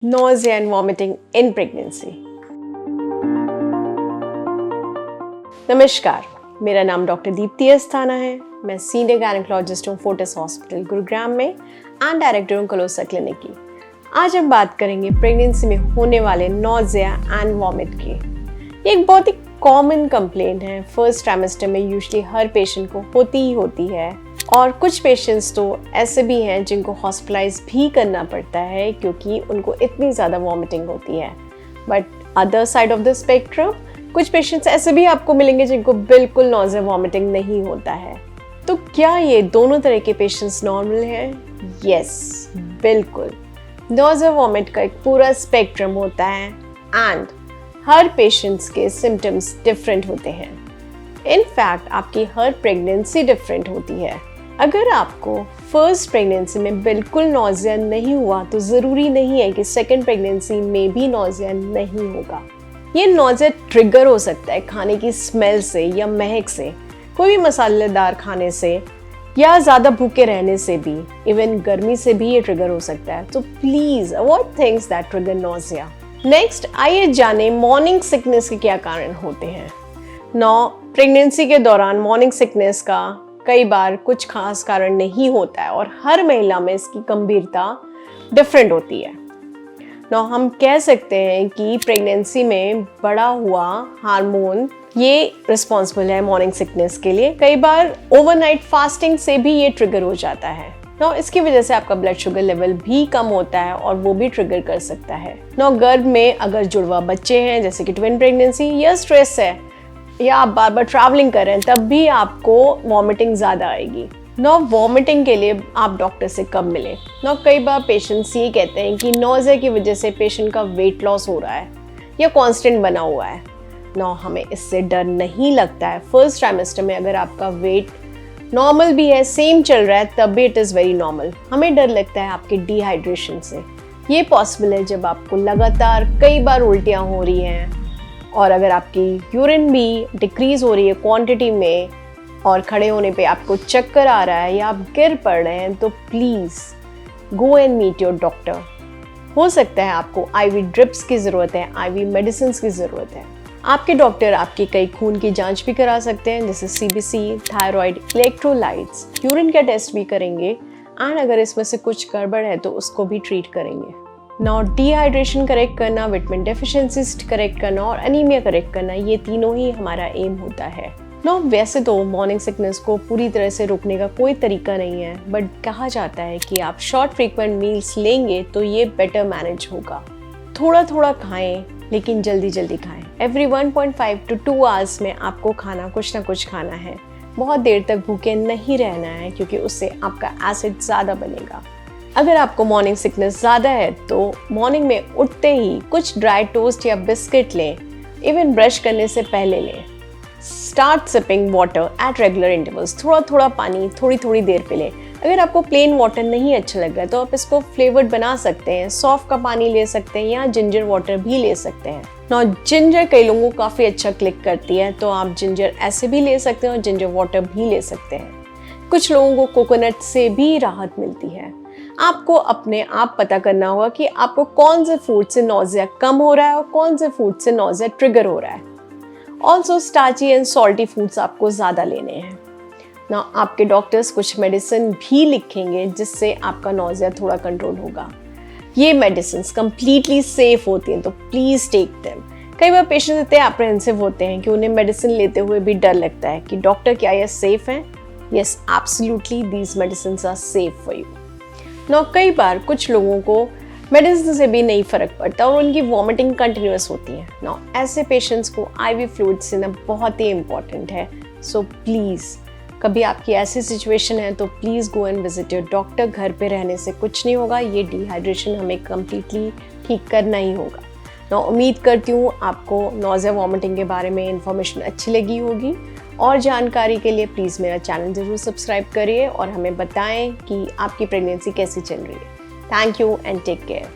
nausea and vomiting in pregnancy। नमस्कार, मेरा नाम डॉक्टर दीप्ति अस्थाना है। मैं सीनियर गायनेकोलॉजिस्ट हूँ फोर्टिस हॉस्पिटल गुरुग्राम में एंड डायरेक्टर हूँ कलोसा क्लिनिक की। आज हम बात करेंगे प्रेगनेंसी में होने वाले नोज़िया एंड वॉमिट की। ये एक बहुत ही कॉमन कंप्लेंट है, फर्स्ट ट्राइमेस्टर में यूजुअली हर पेशेंट को होती ही होती है और कुछ पेशेंट्स तो ऐसे भी हैं जिनको हॉस्पिटलाइज भी करना पड़ता है क्योंकि उनको इतनी ज़्यादा वॉमिटिंग होती है। But other side of the spectrum कुछ पेशेंट्स ऐसे भी आपको मिलेंगे जिनको बिल्कुल नॉज़िया वॉमिटिंग नहीं होता है। तो क्या ये दोनों तरह के पेशेंट्स नॉर्मल हैं? यस, बिल्कुल। नॉज़िया वॉमिट का एक पूरा स्पेक्ट्रम होता है एंड हर पेशेंट्स के सिम्टम्स डिफरेंट होते हैं। इनफैक्ट आपकी हर प्रेगनेंसी डिफरेंट होती है। अगर आपको फर्स्ट प्रेगनेंसी में बिल्कुल नॉज़िया नहीं हुआ तो ज़रूरी नहीं है कि सेकेंड प्रेगनेंसी में भी नॉज़िया नहीं होगा। ये नॉज़िया ट्रिगर हो सकता है खाने की स्मेल से या महक से, कोई भी मसालेदार खाने से या ज़्यादा भूखे रहने से भी, इवन गर्मी से भी ये ट्रिगर हो सकता है। तो please avoid things that trigger nausea. Next आइए जाने मॉर्निंग सिकनेस के क्या कारण होते हैं। प्रेगनेंसी के दौरान मॉर्निंग सिकनेस का कई बार कुछ खास कारण नहीं होता है और हर महिला में इसकी गंभीरता डिफरेंट होती है। हम कह सकते हैं कि प्रेगनेंसी में बढ़ा हुआ हार्मोन ये रिस्पॉन्सिबल है मॉर्निंग सिकनेस के लिए। कई बार ओवरनाइट फास्टिंग से भी ये ट्रिगर हो जाता है। इसकी वजह से आपका ब्लड शुगर लेवल भी कम होता है और वो भी ट्रिगर कर सकता है। गर्भ में अगर जुड़वा बच्चे हैं जैसे कि ट्विन प्रेगनेंसी या स्ट्रेस है या आप बार बार ट्रैवलिंग कर रहे हैं तब भी आपको वॉमिटिंग ज़्यादा आएगी। वॉमिटिंग के लिए आप डॉक्टर से कब मिलें? कई बार पेशेंट्स ये कहते हैं कि नॉज़िया की वजह से पेशेंट का वेट लॉस हो रहा है या कांस्टेंट बना हुआ है। हमें इससे डर नहीं लगता है। फर्स्ट ट्राइमेस्टर में अगर आपका वेट नॉर्मल भी है, सेम चल रहा है, तब भी इट इज़ वेरी नॉर्मल। हमें डर लगता है आपके डिहाइड्रेशन से। ये पॉसिबल है जब आपको लगातार कई बार उल्टियाँ हो रही हैं और अगर आपकी यूरिन भी डिक्रीज हो रही है क्वांटिटी में और खड़े होने पे आपको चक्कर आ रहा है या आप गिर पड़ रहे हैं तो please go and meet your doctor. हो सकता है आपको आईवी ड्रिप्स की ज़रूरत है, आईवी मेडिसिन की ज़रूरत है। आपके डॉक्टर आपकी कई खून की जांच भी करा सकते हैं जैसे सीबीसी, थायराइड, इलेक्ट्रोलाइट्स, यूरिन का टेस्ट भी करेंगे एंड अगर इसमें से कुछ गड़बड़ है तो उसको भी ट्रीट करेंगे। डिहाइड्रेशन करेक्ट करना, विटामिन डेफिशिएंसीज करेक्ट करना और एनीमिया करेक्ट करना, ये तीनों ही हमारा एम होता है। वैसे तो मॉर्निंग सिकनेस को पूरी तरह से रोकने का कोई तरीका नहीं है, बट कहा जाता है कि आप शॉर्ट फ्रीक्वेंट मील्स लेंगे तो ये बेटर मैनेज होगा। थोड़ा थोड़ा खाएं लेकिन जल्दी जल्दी खाएं। एवरी 1.5 to 2 आवर्स में आपको कुछ ना कुछ खाना है। बहुत देर तक भूखे नहीं रहना है क्योंकि उससे आपका एसिड ज़्यादा बनेगा। अगर आपको मॉर्निंग सिकनेस ज़्यादा है तो मॉर्निंग में उठते ही कुछ ड्राई टोस्ट या बिस्किट लें, इवन ब्रश करने से पहले लें। Start sipping water at regular intervals, थोड़ा थोड़ा पानी थोड़ी थोड़ी देर पे लें। अगर आपको प्लेन वाटर नहीं अच्छा लग रहा है तो आप इसको फ्लेवर्ड बना सकते हैं। सौंफ का पानी ले सकते हैं या जिंजर वाटर भी ले सकते हैं। जिंजर कई लोगों को काफ़ी अच्छा क्लिक करती है तो आप जिंजर ऐसे भी ले सकते हैं और जिंजर वाटर भी ले सकते हैं। कुछ लोगों को कोकोनट से भी राहत मिलती है। आपको अपने आप पता करना होगा कि आपको कौन से फूड से नॉज़िया कम हो रहा है और कौन से फूड से नॉज़िया ट्रिगर हो रहा है। Also starchy and salty foods आपको ज़्यादा लेने हैं। आपके डॉक्टर्स कुछ मेडिसिन भी लिखेंगे जिससे आपका नॉज़िया थोड़ा कंट्रोल होगा। ये मेडिसिन कम्प्लीटली सेफ होती हैं तो प्लीज़ टेक देम। कई बार पेशेंट्स इतने एप्रहेंसिव होते हैं कि उन्हें मेडिसिन लेते हुए भी डर लगता है कि डॉक्टर क्या ये सेफ हैं? Yes, absolutely these medicine are safe for you. कई बार कुछ लोगों को मेडिसिन से भी नहीं फ़र्क पड़ता और उनकी वॉमिटिंग कंटिन्यूस होती है। ऐसे पेशेंट्स को आईवी फ्लूइड्स देना बहुत ही इम्पॉर्टेंट है। सो प्लीज़ कभी आपकी ऐसी सिचुएशन है तो please go and visit your doctor. घर पे रहने से कुछ नहीं होगा, ये डिहाइड्रेशन हमें कम्प्लीटली ठीक करना ही होगा। उम्मीद करती हूँ आपको नॉज़िया वॉमिटिंग के बारे में इन्फॉर्मेशन अच्छी लगी होगी और जानकारी के लिए प्लीज़ मेरा चैनल ज़रूर सब्सक्राइब करिए और हमें बताएं कि आपकी प्रेगनेंसी कैसी चल रही है। Thank you and take care.